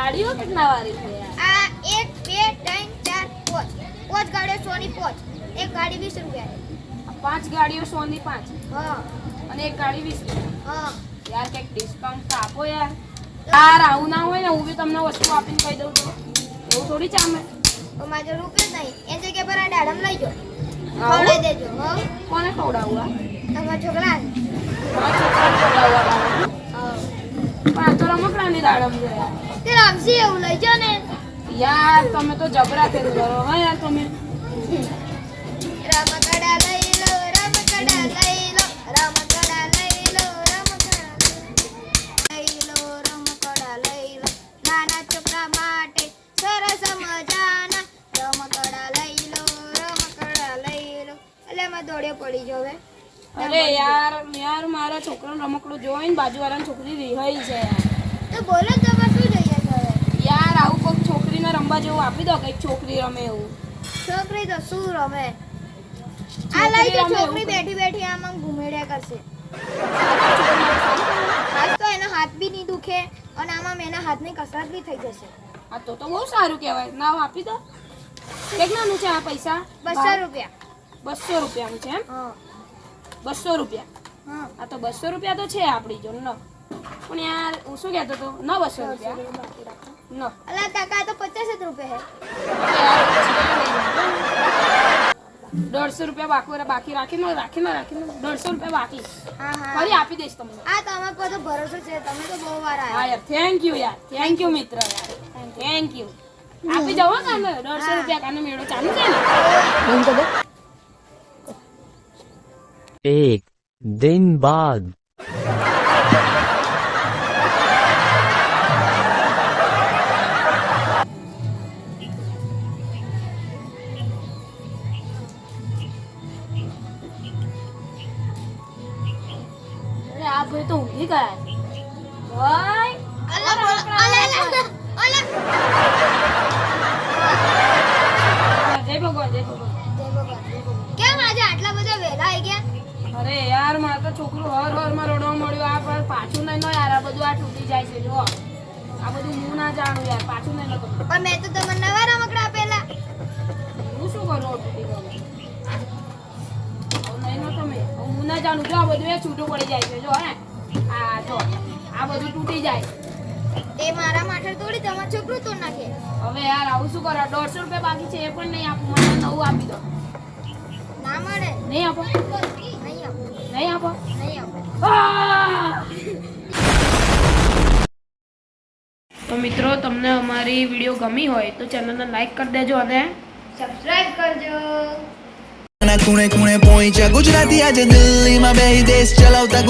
ગાડીઓ કેટલા વાળી છે આ 1 2 3 4 5 પાંચ ગાડીઓ 100 ની 5 એક ગાડી 20 રૂપિયા 5 ગાડીઓ 100 ની 5 હા અને એક ગાડી 20 રૂપિયા હા યાર કઈક ડિસ્કાઉન્ટ તો આપો યાર યાર આવું ના હોય ને હું બી તમને વસ્તુ આપીને કહી દઉં તો એવું થોડી ચાલે તો મારે રૂપિયા જ નહીં એ જગ્યા પર આ દાડમ લઈ જાઓ ખવડાવી દેજો હો કોને ખવડાવવા તમારા છોકરાને મારા છોકરાને ખવડાવવા હા પણ આ તો રમકડાની દાડમ છે યાર તે રામસી એવું લઈ જાઓ ને યાર તમે તો જબરા થઈ કરો હા યાર તમે રમકડા લઈ લો રમકડા લઈ લો રમકડા લઈ લો રમકડા લઈ લો રમકડા લઈ લો નાના છોકરા માટે સરસ મજાના રમકડા લઈ લો એટલે એમાં દોડે પડી જો હવે અરે યાર યાર મારા છોકરાનું રમકડું જોઈને બાજુવાળાની છોકરી રિહાઈ છે યાર તો બોલો તમારે શું જોઈએ છે હવે યાર આવું કોઈક છોકરીને રમવા જેવું આપી દો કઈક છોકરી રમે એવું છોકરી તો શું રમે આ લઈ જો રમે છોકરી એવું બેઠી બેઠી આમ ઘૂમેડ્યા કરશે આજ તો એનો હાથ બી નહીં દુખે અને આમાં એના હાથની કસરત બી થઈ જશે આ તો બહુ સારું કહેવાય ના આપી દો કેટલાનું છે આ પૈસા 200 રૂપિયા 200 રૂપિયાનું છે એમ હા 200 રૂપિયા હા આ તો 200 રૂપિયા તો છે આપણી જો ન પણ યાર હું શું કહેતો હતો ન 200 રૂપિયા ન અલા કાકા તો 50 જ રૂપિયા હે 150 રૂપિયા બાકી રાખીને 150 રૂપિયા બાકી હા હા ફરી આપી દઈશ તમને આ તમારા પર તો ભરોસો છે તમે તો બહુ વાર હા આવ્યા યાર થેન્ક યુ મિત્ર યાર થેન્ક યુ આપી જાઓ હો કાને 150 રૂપિયા કાનો મેળો ચાલુ છે ને एक दिन बाद અરે આ ભાઈ તો ઊંઘી ગયા છે ભાઈ અલા અલા અલા જય ભગવાન જય ભગવાન કેમ આજે આટલા બધા વહેલા આવી ગયા અરે યાર મારે તો છોકરું હર માં રડવા મળ્યું આ પણ પાછું નહીં નો યાર આ બધું આ તૂટી જાય છે જો આ બધું હું ના જાણું યાર પાછું નહીં નો પણ મેં તો તમને નવા રમકડા આપેલા હું શું કરું તૂટી ગયું નહીં નો તમે હું ના જાણું જો આ બધું એ છૂટું પડી જાય છે જો હે આ જો આ બધું તૂટી જાય તે મારા માટે થોડી તમારું છોકરું તો નાખે હવે યાર આવું શું કરો 150 રૂપિયા બાકી છે એ પણ નહીં આપું મને નવું આપી દો ના મળે નહીં આપો નહીં આપો નહીં આપો નહીં આપો તો મિત્રો તમને અમારી વિડીયો ગમી હોય તો ચેનલને લાઈક કરી દેજો અને સબસ્ક્રાઇબ કરજો ખૂણે ખૂણે પહોંચ્યા ગુજરાતી આજે દિલ્હીમાં બે દેશ ચલાવતા